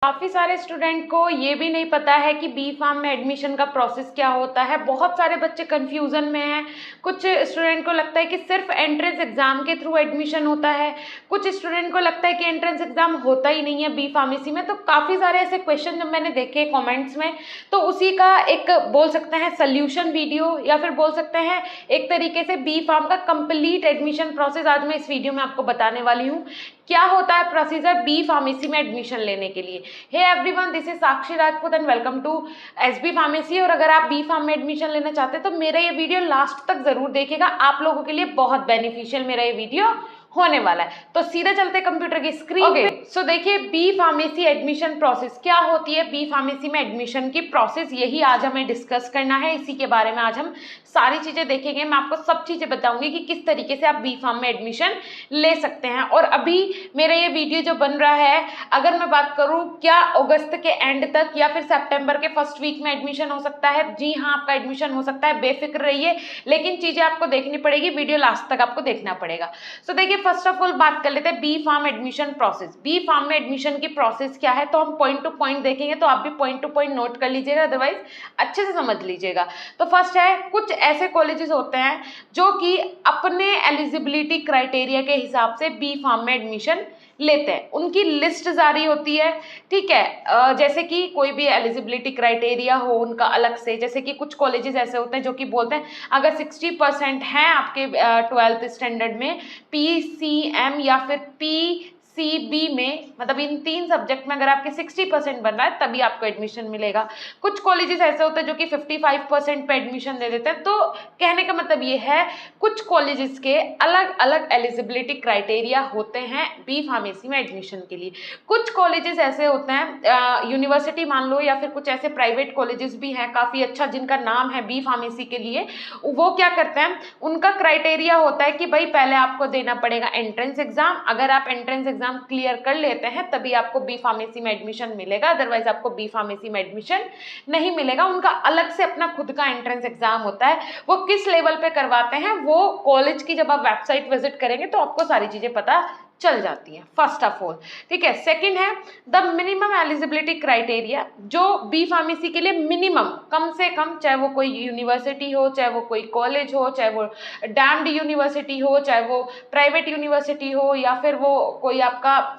काफ़ी सारे स्टूडेंट को ये भी नहीं पता है कि बी फार्म में एडमिशन का प्रोसेस क्या होता है। बहुत सारे बच्चे कंफ्यूजन में हैं। कुछ स्टूडेंट को लगता है कि सिर्फ एंट्रेंस एग्जाम के थ्रू एडमिशन होता है, कुछ स्टूडेंट को लगता है कि एंट्रेंस एग्जाम होता ही नहीं है बी फार्मेसी में। तो काफ़ी सारे ऐसे क्वेश्चन जब मैंने देखे कॉमेंट्स में, तो उसी का एक बोल सकते हैं सल्यूशन वीडियो, या फिर बोल सकते हैं एक तरीके से बी फार्म का कंप्लीट एडमिशन प्रोसेस आज मैं इस वीडियो में आपको बताने वाली हूँ। क्या होता है प्रोसीजर बी फार्मेसी में एडमिशन लेने के लिए। Hey everyone, this is Sakshi Rajput and welcome to SB pharmacy. और अगर आप बी फार्म में एडमिशन लेना चाहते हैं तो मेरा ये वीडियो लास्ट तक जरूर देखिएगा, आप लोगों के लिए बहुत बेनिफिशियल मेरा ये वीडियो होने वाला है। तो सीधे चलते कंप्यूटर की स्क्रीन पे। सो देखिए, बी फार्मेसी एडमिशन प्रोसेस क्या होती है, बी फार्मेसी में एडमिशन की प्रोसेस, यही आज हमें डिस्कस करना है। इसी के बारे में आज हम सारी चीजें देखेंगे। मैं आपको सब चीजें बताऊंगी कि किस तरीके से आप बी फार्म में एडमिशन ले सकते हैं। और अभी मेरा ये वीडियो जो बन रहा है, अगर मैं बात करूं क्या अगस्त के एंड तक या फिर सितंबर के फर्स्ट वीक में एडमिशन हो सकता है, जी हाँ, आपका एडमिशन हो सकता है, बेफिक्र रहिए। लेकिन चीजें आपको देखनी पड़ेगी, वीडियो लास्ट तक आपको देखना पड़ेगा। सो देखिए, फर्स्ट ऑफ ऑल बात कर लेते हैं B pharm admission process. B pharm में एडमिशन की प्रोसेस क्या है, तो हम पॉइंट टू पॉइंट देखेंगे, तो आप भी पॉइंट टू पॉइंट नोट कर लीजिएगा, अदरवाइज अच्छे से समझ लीजिएगा। तो फर्स्ट है, कुछ ऐसे कॉलेजेस होते हैं जो कि अपने एलिजिबिलिटी क्राइटेरिया के हिसाब से बी फार्म में एडमिशन लेते हैं, उनकी लिस्ट जारी होती है। ठीक है, जैसे कि कोई भी एलिजिबिलिटी क्राइटेरिया हो उनका अलग से, जैसे कि कुछ कॉलेजेस ऐसे होते हैं जो कि बोलते हैं अगर 60% हैं आपके 12th स्टैंडर्ड में PCM या फिर PCB में, मतलब इन 3 सब्जेक्ट में अगर आपके 60% बन रहा है तभी आपको एडमिशन मिलेगा। कुछ कॉलेजेस ऐसे होते हैं जो कि 55% पे एडमिशन दे देते हैं। तो कहने का मतलब ये है, कुछ कॉलेजेस के अलग अलग एलिजिबिलिटी क्राइटेरिया होते हैं बी फार्मेसी में एडमिशन के लिए। कुछ कॉलेजेस ऐसे होते हैं, यूनिवर्सिटी मान लो, या फिर कुछ ऐसे प्राइवेट कॉलेजेस भी हैं काफ़ी अच्छा जिनका नाम है बी फार्मेसी के लिए। वो क्या करते हैं, उनका क्राइटेरिया होता है कि भाई पहले आपको देना पड़ेगा एंट्रेंस एग्जाम। अगर आप एंट्रेंस एग्जाम क्लियर कर लेते हैं तभी आपको बी फार्मेसी में एडमिशन मिलेगा, अदरवाइज आपको बी फार्मेसी में एडमिशन नहीं मिलेगा। उनका अलग से अपना खुद का एंट्रेंस एग्जाम होता है। वो किस लेवल पे करवाते हैं, वो कॉलेज की जब आप वेबसाइट विजिट करेंगे तो आपको सारी चीजें पता चल जाती है, फर्स्ट ऑफ ऑल। ठीक है, सेकंड है द मिनिमम एलिजिबिलिटी क्राइटेरिया, जो बी फार्मेसी के लिए मिनिमम, कम से कम, चाहे वो कोई यूनिवर्सिटी हो, चाहे वो कोई कॉलेज हो, चाहे वो डैम्ड यूनिवर्सिटी हो, चाहे वो प्राइवेट यूनिवर्सिटी हो, या फिर वो कोई आपका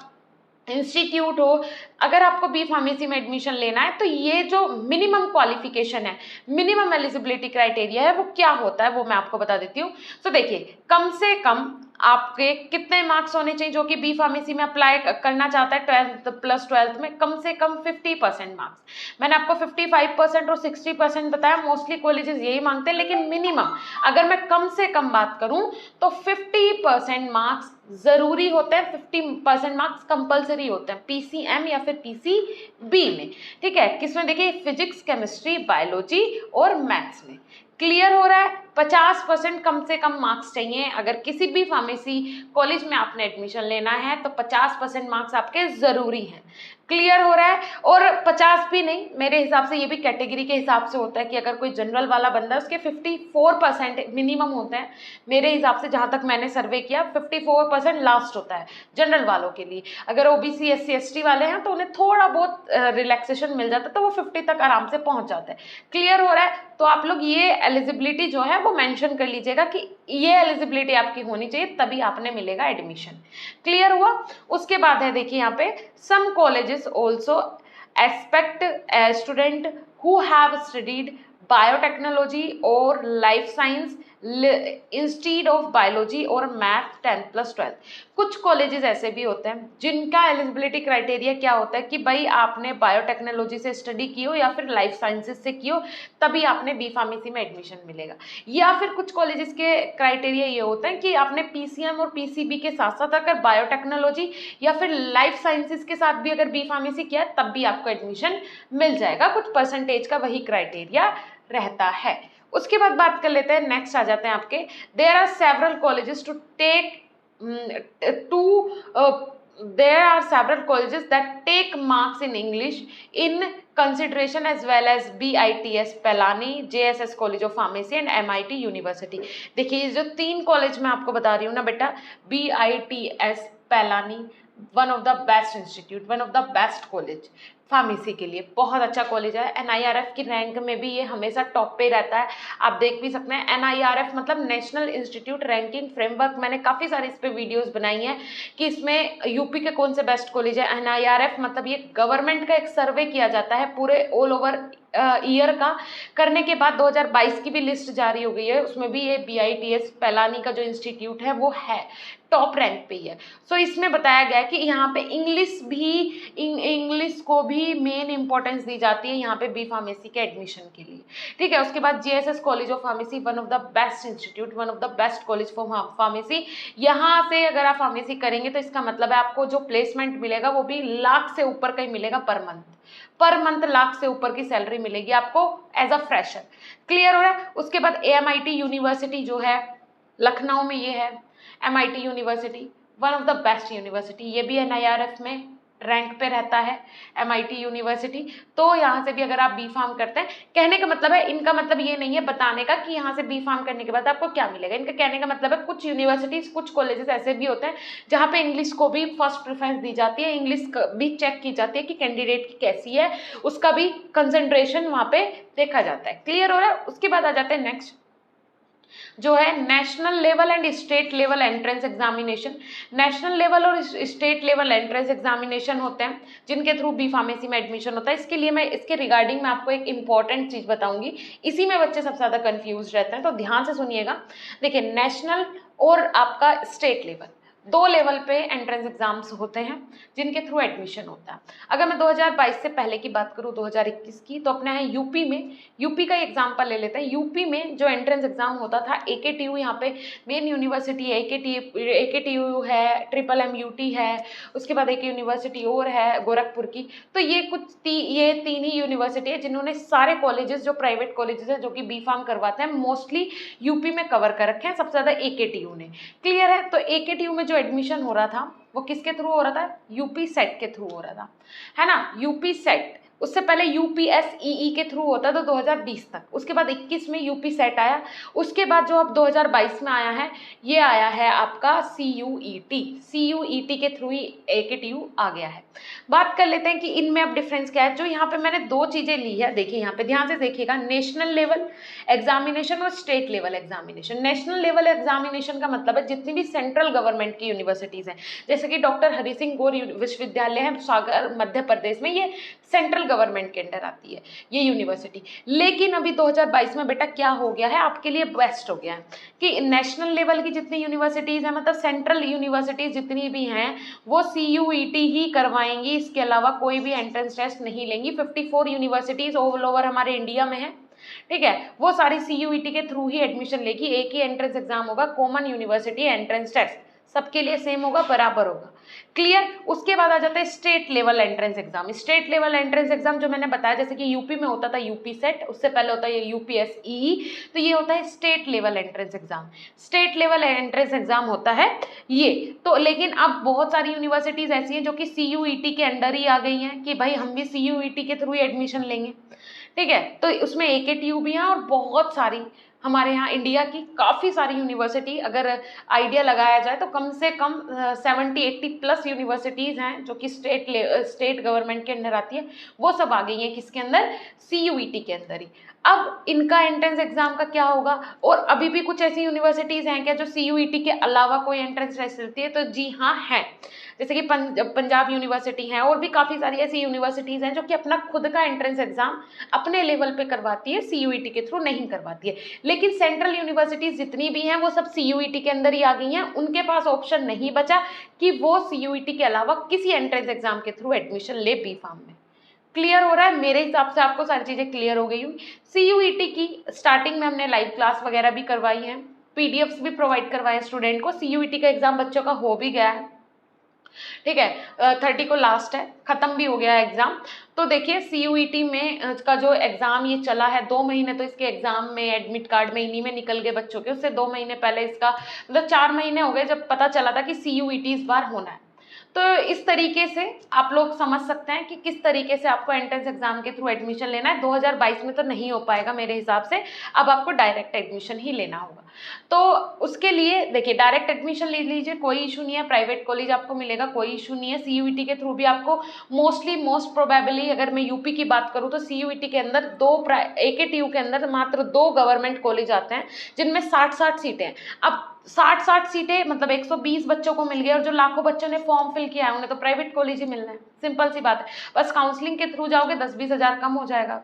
इंस्टीट्यूट हो, अगर आपको बी फार्मेसी में एडमिशन लेना है तो ये जो मिनिमम क्वालिफिकेशन है, मिनिमम एलिजिबिलिटी क्राइटेरिया है, वो क्या होता है वो मैं आपको बता देती हूँ। तो देखिए, कम से कम आपके कितने मार्क्स होने चाहिए, जो कि बी फार्मेसी में अप्लाई करना चाहता है 12th प्लस 12th में, कम से कम 50% मार्क्स। मैंने आपको 55% और 60% बताया, मोस्टली कॉलेजेस यही मांगते हैं, लेकिन मिनिमम अगर मैं कम से कम बात करूं तो 50% मार्क्स जरूरी होते हैं, 50% मार्क्स कंपलसरी होते हैं PCM या फिर PCB में। ठीक है, किसमें देखिए, फिजिक्स, केमिस्ट्री, बायोलॉजी और मैथ्स में। क्लियर हो रहा है, 50% कम से कम मार्क्स चाहिए। अगर किसी भी फार्मेसी कॉलेज में आपने एडमिशन लेना है तो 50% मार्क्स आपके जरूरी हैं। क्लियर हो रहा है। और 50 भी नहीं, मेरे हिसाब से ये भी कैटेगरी के हिसाब से होता है कि अगर कोई जनरल वाला बंदा है उसके 54% मिनिमम होते हैं। मेरे हिसाब से जहां तक मैंने सर्वे किया 54% लास्ट होता है जनरल वालों के लिए। अगर OBC SC ST वाले हैं तो उन्हें थोड़ा बहुत रिलैक्सेशन मिल जाता है, तो वो 50 तक आराम से पहुंच जाते हैं। क्लियर हो रहा है, तो आप लोग ये एलिजिबिलिटी जो है वो मेंशन कर लीजिएगा कि ये एलिजिबिलिटी आपकी होनी चाहिए, तभी आपने मिलेगा एडमिशन। क्लियर हुआ। उसके बाद है, देखिए यहाँ पे, some colleges also expect student who have studied biotechnology और life science instead of biology और मैथ 10th प्लस 12th। कुछ कॉलेजेस ऐसे भी होते हैं जिनका एलिजिबिलिटी क्राइटेरिया क्या होता है कि भाई आपने बायोटेक्नोलॉजी से स्टडी की हो या फिर लाइफ साइंसेज से की हो, तभी आपने बी फार्मेसी में एडमिशन मिलेगा। या फिर कुछ कॉलेजेस के क्राइटेरिया ये होते हैं कि आपने PCM और PCB के साथ साथ अगर बायोटेक्नोलॉजी या फिर लाइफ साइंसेज के साथ भी अगर बी फार्मेसी किया तब भी आपको एडमिशन मिल जाएगा। कुछ परसेंटेज का वही क्राइटेरिया रहता है। उसके बाद बात कर लेते हैं, नेक्स्ट आ जाते हैं आपके, there are several colleges to take there are several colleges that take marks in English in consideration as well as BITS Pelani, JSS College of Pharmacy and MIT University। देखिए, ये जो 3 कॉलेज मैं आपको बता रही हूँ ना बेटा, BITS Pelani, one of the best institute, one of the best college pharmacy के लिए, बहुत अच्छा कॉलेज है। एनआईआरएफ की रैंक में भी ये हमेशा टॉप पे रहता है, आप देख भी सकते हैं। एनआईआरएफ मतलब नेशनल इंस्टीट्यूट रैंकिंग फ्रेमवर्क, मैंने काफ़ी सारी इस पे वीडियोस बनाई हैं कि इसमें यूपी के कौन से बेस्ट कॉलेज है। एनआईआरएफ मतलब ये गवर्नमेंट का एक सर्वे किया जाता है पूरे ऑल ओवर ईयर का, करने के बाद 2022 की भी लिस्ट जारी हो गई है, उसमें भी ये BITS पैलानी का जो इंस्टीट्यूट है वो है टॉप रैंक पे ही है। सो इसमें बताया गया है कि यहाँ पे इंग्लिश को भी मेन इंपॉर्टेंस दी जाती है यहाँ पे बी फार्मेसी के एडमिशन के लिए, ठीक है। उसके बाद JSS college of pharmacy, one of the best institute, one of the best college for pharmacy. यहाँ से अगर आप फार्मेसी करेंगे तो इसका मतलब है आपको जो प्लेसमेंट मिलेगा वो भी लाख से ऊपर का ही मिलेगा पर मंथ लाख से ऊपर की सैलरी मिलेगी आपको एज अ फ्रेशर। क्लियर हो रहा है। उसके बाद AMIT यूनिवर्सिटी जो है लखनऊ में, ये है MIT university, one of the best university, ये भी NIRF में रैंक पे रहता है MIT यूनिवर्सिटी। तो यहाँ से भी अगर आप बी फार्म करते हैं, कहने का मतलब है, इनका मतलब ये नहीं है बताने का कि यहाँ से बी फार्म करने के बाद आपको क्या मिलेगा, इनका कहने का मतलब है कुछ यूनिवर्सिटीज कुछ कॉलेजेस ऐसे भी होते हैं जहाँ पे इंग्लिश को भी फर्स्ट प्रेफरेंस दी जाती है, इंग्लिश भी चेक की जाती है कि कैंडिडेट की कैसी है, उसका भी कंसंट्रेशन वहाँ पे देखा जाता है। क्लियर हो रहा है। उसके बाद आ जाते हैं नेक्स्ट जो है national level and state level entrance examination. National level और स्टेट लेवल एंट्रेंस एग्जामिनेशन होते हैं जिनके थ्रू बी फार्मेसी में एडमिशन होता है। इसके लिए मैं इसके रिगार्डिंग मैं आपको एक इंपॉर्टेंट चीज बताऊंगी, इसी में बच्चे सबसे ज्यादा कंफ्यूज रहते हैं, तो ध्यान से सुनिएगा। देखिए नेशनल और आपका स्टेट लेवल, दो लेवल पे एंट्रेंस एग्जाम्स होते हैं जिनके थ्रू एडमिशन होता है। अगर मैं 2022 से पहले की बात करूँ 2021 की, तो अपने यहाँ यूपी में, यूपी का एग्जाम्पल ले लेते हैं। यूपी में जो एंट्रेंस एग्जाम होता था, AKTU यहाँ पे मेन यूनिवर्सिटी है, AKTU है, MMUT है, उसके बाद एक यूनिवर्सिटी और है गोरखपुर की। तो ये ये तीन ही यूनिवर्सिटी है जिन्होंने सारे कॉलेजेस जो प्राइवेट कॉलेजेस है जो कि बी फार्म करवाते हैं मोस्टली यूपी में कवर कर रखे हैं, सबसे ज्यादा AKTU ने। क्लियर है। तो AKTU में जो एडमिशन हो रहा था वो किसके थ्रू हो रहा था, यूपी सेट के थ्रू हो रहा था, है ना, यूपी सेट। उससे पहले UPSEE के थ्रू होता था 2020 तक, उसके बाद 21 में यूपी सेट आया, उसके बाद जो अब 2022 में आया है ये आया है आपका CUET के थ्रू ही AKTU आ गया है। बात कर लेते हैं कि इनमें अब डिफरेंस क्या है। जो यहाँ पे मैंने दो चीजें ली है, देखिए यहाँ पे ध्यान से देखिएगा, नेशनल लेवल एग्जामिनेशन और state level examination. National level examination का मतलब है जितनी भी सेंट्रल गवर्नमेंट की यूनिवर्सिटीज हैं, जैसे कि डॉक्टर हरि सिंह गौर विश्वविद्यालय है सागर मध्य प्रदेश में, ये सेंट्रल गवर्नमेंट के अंडर आती है ये यूनिवर्सिटी। लेकिन अभी 2022 में बेटा क्या हो गया है, आपके लिए बेस्ट हो गया है कि नेशनल लेवल की जितनी यूनिवर्सिटीज हैं, मतलब सेंट्रल यूनिवर्सिटीज जितनी भी हैं, वो CUET ही करवाएंगी, इसके अलावा कोई भी एंट्रेंस टेस्ट नहीं लेंगी। 54 यूनिवर्सिटीज ऑल ओवर हमारे इंडिया में है, ठीक है, वो सारी CUET के थ्रू ही एडमिशन लेगी। एक ही एंट्रेंस एग्जाम होगा, कॉमन यूनिवर्सिटी एंट्रेंस टेस्ट, सबके लिए सेम होगा, बराबर होगा। क्लियर। उसके बाद आ जाता है state level entrance exam. State level entrance exam जो मैंने बताया, जैसे कि यूपी में होता था यूपी सेट, उससे पहले होता है UPSEE, तो ये होता है state level entrance exam. State level entrance exam होता है ये तो। लेकिन अब बहुत सारी यूनिवर्सिटीज ऐसी हैं जो कि CUET के अंडर ही आ गई हैं कि भाई हम भी CUET के थ्रू ही एडमिशन लेंगे, ठीक है। तो उसमें AKTU भी है और बहुत सारी हमारे यहाँ इंडिया की काफ़ी सारी यूनिवर्सिटी, अगर आइडिया लगाया जाए तो कम से कम 70-80 प्लस यूनिवर्सिटीज़ हैं जो कि स्टेट गवर्नमेंट के अंदर आती है, वो सब आ गई हैं किसके अंदर, CUET के अंदर ही। अब इनका एंट्रेंस एग्जाम का क्या होगा, और अभी भी कुछ ऐसी यूनिवर्सिटीज़ हैं क्या जो CUET के अलावा कोई एंट्रेंस टेस्ट लेती है, तो जी हाँ है, जैसे कि पंजाब यूनिवर्सिटी है, और भी काफ़ी सारी ऐसी यूनिवर्सिटीज़ हैं जो कि अपना खुद का एंट्रेंस एग्जाम अपने लेवल पे करवाती है, CUET के थ्रू नहीं करवाती है। लेकिन सेंट्रल यूनिवर्सिटीज़ जितनी भी हैं वो सब CUET के अंदर ही आ गई हैं, उनके पास ऑप्शन नहीं बचा कि वो CUET के अलावा किसी एंट्रेंस एग्जाम के थ्रू एडमिशन ले बी फार्म में। क्लियर हो रहा है। मेरे हिसाब से आपको सारी चीज़ें क्लियर हो गई हुई। CUET की स्टार्टिंग में हमने लाइव क्लास वगैरह भी करवाई है, PDFs भी प्रोवाइड करवाए स्टूडेंट को। CUET का एग्जाम बच्चों का हो भी गया है, ठीक है, 30 को लास्ट है, खत्म भी हो गया है एग्जाम। तो देखिए CUET में का जो एग्जाम ये चला है 2 महीने, तो इसके एग्जाम में एडमिट कार्ड में इन्हीं में निकल गए बच्चों के। उससे 2 महीने पहले इसका मतलब 4 महीने हो गए जब पता चला था कि CUET इस बार होना है। तो इस तरीके से आप लोग समझ सकते हैं कि किस तरीके से आपको एंट्रेंस एग्जाम के थ्रू एडमिशन लेना है। 2022 में तो नहीं हो पाएगा मेरे हिसाब से, अब आपको डायरेक्ट एडमिशन ही लेना होगा। तो उसके लिए देखिए डायरेक्ट एडमिशन ले लीजिए, कोई इशू नहीं है, प्राइवेट कॉलेज आपको मिलेगा, कोई इशू नहीं है। सीयूईटी के थ्रू भी आपको मोस्ट प्रोबेबली, अगर मैं यूपी की बात करूँ तो सीयूईटी के अंदर एकेटीयू के अंदर मात्र 2 गवर्नमेंट कॉलेज आते हैं जिनमें 60-60 सीटें हैं। अब 60-60 सीटें मतलब 120 बच्चों को मिल गई, और जो लाखों बच्चों ने फॉर्म फिल किया है उन्हें तो प्राइवेट कॉलेज ही मिलना है। सिंपल सी बात है, बस काउंसलिंग के थ्रू जाओगे 10-20 हज़ार कम हो जाएगा,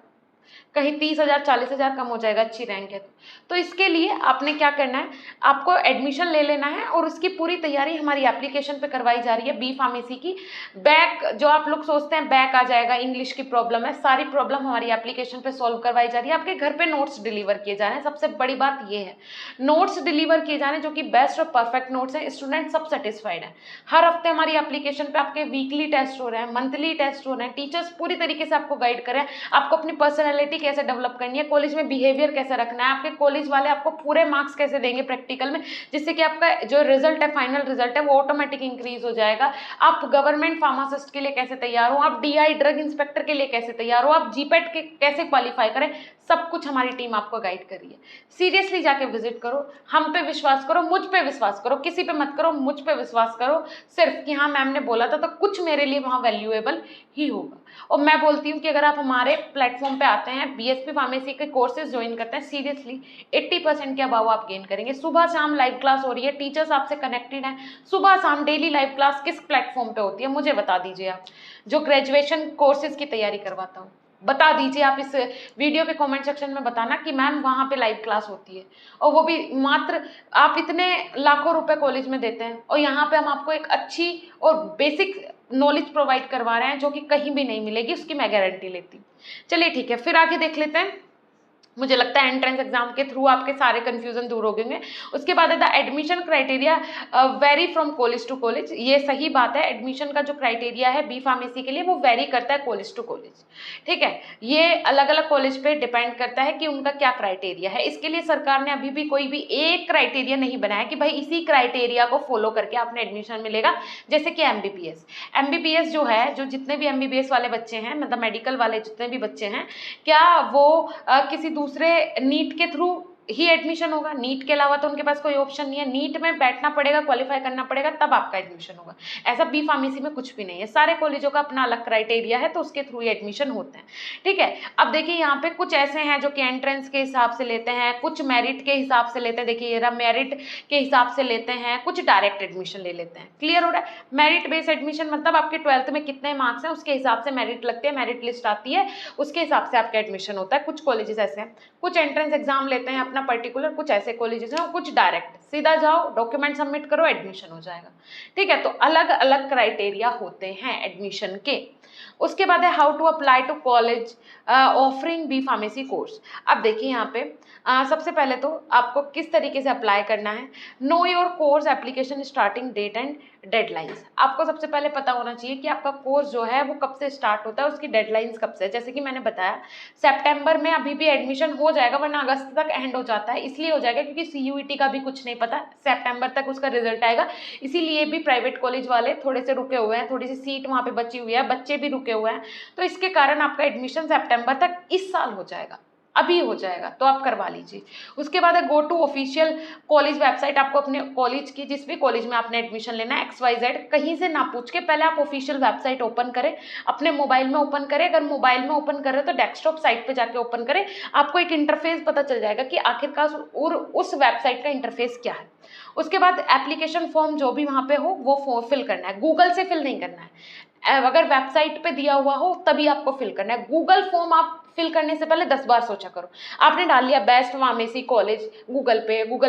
कहीं 30,000 40,000 कम हो जाएगा, अच्छी रैंक है तो इसके लिए आपने क्या करना है, आपको एडमिशन ले लेना है, और उसकी पूरी तैयारी हमारी एप्लीकेशन पे करवाई जा रही है बी फार्मेसी की। बैक जो आप लोग सोचते हैं बैक आ जाएगा, इंग्लिश की प्रॉब्लम है, सारी प्रॉब्लम हमारी एप्लीकेशन पे सॉल्व करवाई जा रही है। आपके घर पे नोट्स डिलीवर किए जा रहे हैं, सबसे बड़ी बात ये है, नोट्स डिलीवर किए जा रहे हैं जो कि बेस्ट और परफेक्ट नोट्स हैं, स्टूडेंट सब सेटिस्फाइड है। हर हफ्ते हमारी एप्लीकेशन पे आपके वीकली टेस्ट हो रहे हैं, मंथली टेस्ट हो रहे हैं, टीचर्स पूरी तरीके से आपको गाइड कर रहे हैं, आपको अपनी पर्सनैलिटी कैसे डेवलप करनी है, कॉलेज में बिहेवियर कैसे रखना है, आपके कॉलेज वाले आपको पूरे मार्क्स कैसे देंगे प्रैक्टिकल में, जिससे कि आपका जो रिजल्ट है, फाइनल रिजल्ट है, वो ऑटोमेटिक इंक्रीज हो जाएगा। आप गवर्नमेंट फार्मासिस्ट के लिए कैसे तैयार हो, आप डीआई ड्रग इंस्पेक्टर के लिए कैसे तैयार हो, आप जीपेट के कैसे क्वालिफाई करें, सब कुछ हमारी टीम आपको गाइड कर रही है। सीरियसली जाके विजिट करो, हम पे विश्वास करो, मुझ पे विश्वास करो, किसी पे मत करो, मुझ पे विश्वास करो सिर्फ कि हाँ मैम ने बोला था तो कुछ मेरे लिए वहाँ वैल्यूएबल ही होगा। और मैं बोलती हूँ कि अगर आप हमारे प्लेटफॉर्म पे आते हैं, बीएसपी फार्मेसी के कोर्सेज ज्वाइन करते हैं, सीरियसली 80% के अबाव आप गेन करेंगे। सुबह शाम लाइव क्लास हो रही है, टीचर्स आपसे कनेक्टेड हैं, सुबह शाम डेली लाइव क्लास किस प्लेटफॉर्म पे होती है मुझे बता दीजिए। आप जो ग्रेजुएशन कोर्सेज की तैयारी करवाता हूँ बता दीजिए, आप इस वीडियो के कमेंट सेक्शन में बताना कि मैम वहाँ पे लाइव क्लास होती है, और वो भी मात्र आप इतने लाखों रुपए कॉलेज में देते हैं, और यहाँ पे हम आपको एक अच्छी और बेसिक नॉलेज प्रोवाइड करवा रहे हैं जो कि कहीं भी नहीं मिलेगी, उसकी मैं गारंटी लेती हूँ। चलिए ठीक है, फिर आगे देख लेते हैं। मुझे लगता है एंट्रेंस एग्जाम के थ्रू आपके सारे कंफ्यूजन दूर हो गए। उसके बाद है the admission criteria vary from college to college. ये सही बात है, एडमिशन का जो क्राइटेरिया है बी फार्मेसी के लिए वो वेरी करता है कॉलेज टू कॉलेज, ठीक है। ये अलग अलग कॉलेज पे डिपेंड करता है कि उनका क्या क्राइटेरिया है। इसके लिए सरकार ने अभी भी कोई भी एक क्राइटेरिया नहीं बनाया कि भाई इसी क्राइटेरिया को फॉलो करके आपने एडमिशन मिलेगा। जैसे कि एमबीबीएस जो है, जो जितने भी एमबीबीएस वाले बच्चे हैं, मतलब मेडिकल वाले जितने भी बच्चे हैं, क्या वो किसी दूसरे नीट के थ्रू ही एडमिशन होगा? नीट के अलावा तो उनके पास कोई ऑप्शन नहीं है, नीट में बैठना पड़ेगा, क्वालिफाई करना पड़ेगा, तब आपका एडमिशन होगा। ऐसा बी फार्मेसी में कुछ भी नहीं है, सारे कॉलेजों का अपना अलग क्राइटेरिया है, तो उसके थ्रू ही एडमिशन होते हैं, ठीक है। अब देखिए यहाँ पे कुछ ऐसे हैं जो कि एंट्रेंस के हिसाब से लेते हैं, कुछ मेरिट के हिसाब से लेते हैं। देखिए ये मेरिट के हिसाब से लेते हैं, कुछ डायरेक्ट एडमिशन ले लेते हैं। क्लियर हो रहा है? मेरिट बेस्ड एडमिशन मतलब आपके 12th में कितने मार्क्स हैं उसके हिसाब से मेरिट लगते हैं, मेरिट लिस्ट आती है, उसके हिसाब से आपका एडमिशन होता है। कुछ कॉलेजेस ऐसे हैं, कुछ एंट्रेंस एग्जाम लेते हैं अपना पर्टिकुलर, कुछ ऐसे कॉलेजेस हैं, और कुछ डायरेक्ट, सीधा जाओ डॉक्यूमेंट सबमिट करो एडमिशन हो जाएगा, ठीक है। तो अलग अलग क्राइटेरिया होते हैं एडमिशन के। उसके बाद है how to apply to college offering B pharmacy course. अब देखिए यहाँ पे सबसे पहले तो आपको किस तरीके से अप्लाई करना है। Know your course application starting date and deadlines. आपको सबसे पहले पता होना चाहिए कि आपका कोर्स जो है वो कब से स्टार्ट होता है, उसकी डेडलाइंस कब से है। जैसे कि मैंने बताया सितंबर में अभी भी एडमिशन हो जाएगा, वरना अगस्त तक एंड हो जाता है। इसलिए हो जाएगा क्योंकि सीयूईटी का भी कुछ नहीं पता, सितंबर तक उसका रिजल्ट आएगा, इसीलिए भी प्राइवेट कॉलेज वाले थोड़े से रुके हुए हैं, थोड़ी सी सीट वहाँ पे बची हुई है, बच्चे भी रुके हुए हैं, तो इसके कारण आपका एडमिशन सितंबर तक इस साल हो जाएगा, अभी हो जाएगा, तो आप करवा लीजिए। उसके बाद है go to official college website. आपको अपने कॉलेज की, जिस भी कॉलेज में आपने एडमिशन लेना है, XYZ, कहीं से ना पूछ के पहले आप ऑफिशियल वेबसाइट ओपन करें, अपने मोबाइल में ओपन करें। अगर मोबाइल में ओपन कर रहे हो तो डेस्कटॉप साइट पे जाके ओपन करें, आपको एक इंटरफेस पता चल जाएगा कि आखिरकार उस वेबसाइट का इंटरफेस क्या है। उसके बाद एप्लीकेशन फॉर्म जो भी वहाँ पे हो वो फिल करना है, गूगल से फिल नहीं करना है। अगर वेबसाइट पे दिया हुआ हो तभी आपको फिल करना है। गूगल फॉर्म आप फिल करने से पहले 10 बार सोचा करो। आपने डाल लिया बेस्ट फार्मेसी कॉलेज गूगल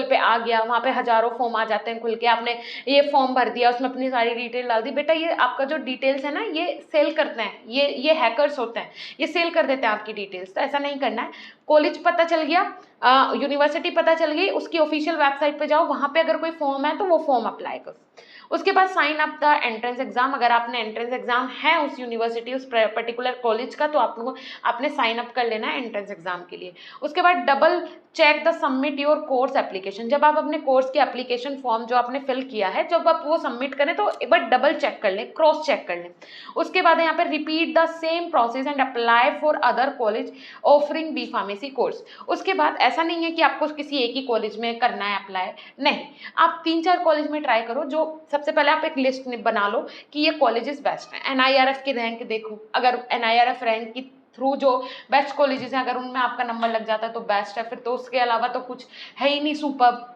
पे आ गया, वहाँ पे हजारों फॉर्म आ जाते हैं खुल के, आपने ये फॉर्म भर दिया, उसमें अपनी सारी डिटेल डाल दी। बेटा ये आपका जो डिटेल्स है ना, ये सेल करते हैं, ये हैकर्स होते हैं, ये सेल कर देते हैं आपकी डिटेल्स, तो ऐसा नहीं करना है। कॉलेज पता चल गया, यूनिवर्सिटी पता चल गई, उसकी ऑफिशियल वेबसाइट पे जाओ, वहाँ पे अगर कोई फॉर्म है तो वो फॉर्म अप्लाई करो। उसके बाद sign up the entrance exam. अगर आपने एंट्रेंस एग्जाम है उस यूनिवर्सिटी उस पर्टिकुलर कॉलेज का तो आपने साइन अप कर लेना है एंट्रेंस एग्जाम के लिए। उसके बाद double check the submit your course application. जब आप अपने कोर्स की एप्लीकेशन फॉर्म जो आपने फिल किया है जब आप वो सबमिट करें तो एक बार डबल चेक कर लें, क्रॉस चेक कर लें। उसके बाद यहाँ पे repeat the same process and apply for other college offering B pharmacy course. उसके बाद ऐसा नहीं है कि आपको किसी एक ही कॉलेज में करना है अप्लाई, नहीं, आप 3-4 कॉलेज में ट्राई करो। जो सबसे पहले आप एक लिस्ट बना लो कि ये कॉलेजेस बेस्ट हैं। NIRF की रैंक देखो, अगर NIRF रैंक की थ्रू जो बेस्ट कॉलेजेस हैं अगर उनमें आपका नंबर लग जाता है तो बेस्ट है, फिर तो उसके अलावा तो कुछ है ही नहीं सुपर्ब,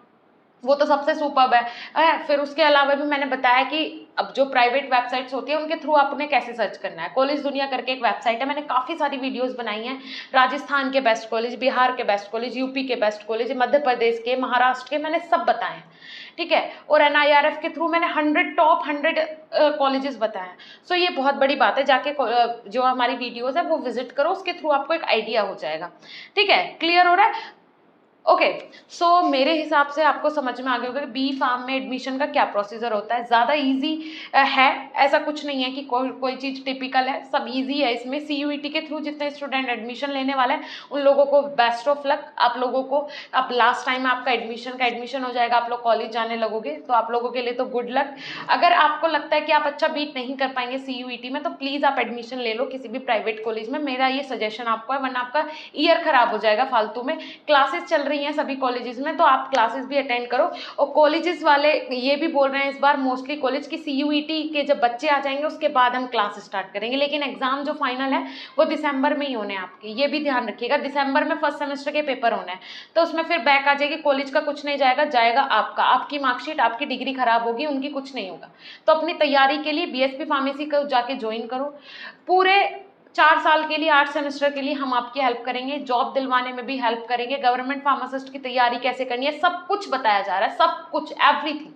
वो तो सबसे सुपर्ब है। फिर उसके अलावा भी मैंने बताया कि अब जो प्राइवेट वेबसाइट्स होती है उनके थ्रू आपने कैसे सर्च करना है। कॉलेज दुनिया करके एक वेबसाइट है, मैंने काफ़ी सारी वीडियोस बनाई हैं, राजस्थान के बेस्ट कॉलेज, बिहार के बेस्ट कॉलेज, यूपी के बेस्ट कॉलेज, मध्य प्रदेश के, महाराष्ट्र के, मैंने सब बताए हैं, ठीक है। और NIRF के थ्रू मैंने टॉप 100 कॉलेजेस बताए हैं। सो ये बहुत बड़ी बात है, जाके जो हमारी वीडियोज़ है वो विजिट करो, उसके थ्रू आपको एक आइडिया हो जाएगा, ठीक है। क्लियर हो रहा है? ओके, सो मेरे हिसाब से आपको समझ में आ गया होगा कि बी फार्म में एडमिशन का क्या प्रोसीजर होता है। ज़्यादा इजी है, ऐसा कुछ नहीं है कि कोई चीज़ टिपिकल है, सब इजी है। इसमें CUET के थ्रू जितने स्टूडेंट एडमिशन लेने वाले हैं उन लोगों को बेस्ट ऑफ लक। आप लोगों को अब लास्ट टाइम आपका एडमिशन हो जाएगा, आप लोग कॉलेज जाने लगोगे, तो आप लोगों के लिए तो गुड लक। अगर आपको लगता है कि आप अच्छा बीट नहीं कर पाएंगे CUET में तो प्लीज़ आप एडमिशन ले लो किसी भी प्राइवेट कॉलेज में, मेरा ये सजेशन आपको है, वरना आपका ईयर खराब हो जाएगा फालतू में। क्लासेस चल रही हैं सभी कॉलेजेस में तो आप क्लासेस भी अटेंड करो। और कॉलेजेस वाले ये भी बोल रहे हैं इस बार मोस्टली कॉलेज की CUET के जब बच्चे आ जाएंगे उसके बाद हम क्लास स्टार्ट करेंगे, लेकिन एग्जाम जो फाइनल है वो दिसंबर में ही होने हैं आपके, ये भी ध्यान रखिएगा। दिसंबर में फर्स्ट सेमेस्टर के पेपर होने हैं तो उसमें फिर बैक आ जाएगी, कॉलेज का कुछ नहीं जाएगा, जाएगा आपका, आपकी मार्कशीट, आपकी डिग्री खराब होगी, उनकी कुछ नहीं होगा। तो अपनी तैयारी के लिए BSP फार्मेसी को जाके ज्वाइन करो। पूरे 4 साल के लिए 8 सेमेस्टर के लिए हम आपकी हेल्प करेंगे, जॉब दिलवाने में भी हेल्प करेंगे, गवर्नमेंट फार्मासिस्ट की तैयारी कैसे करनी है सब कुछ बताया जा रहा है, सब कुछ, एवरीथिंग।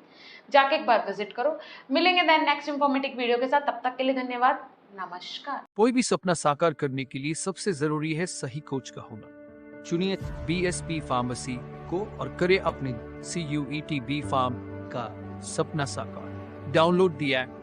जाके एक बार विजिट करो। मिलेंगे देन नेक्स्ट इंफॉर्मेटिव वीडियो के साथ, तब तक के लिए धन्यवाद, नमस्कार। कोई भी सपना साकार करने के लिए सबसे जरूरी है सही कोच का होना। चुनिए BSP फार्मेसी को और करें अपने CUET बी फार्म का सपना साकार। Download the app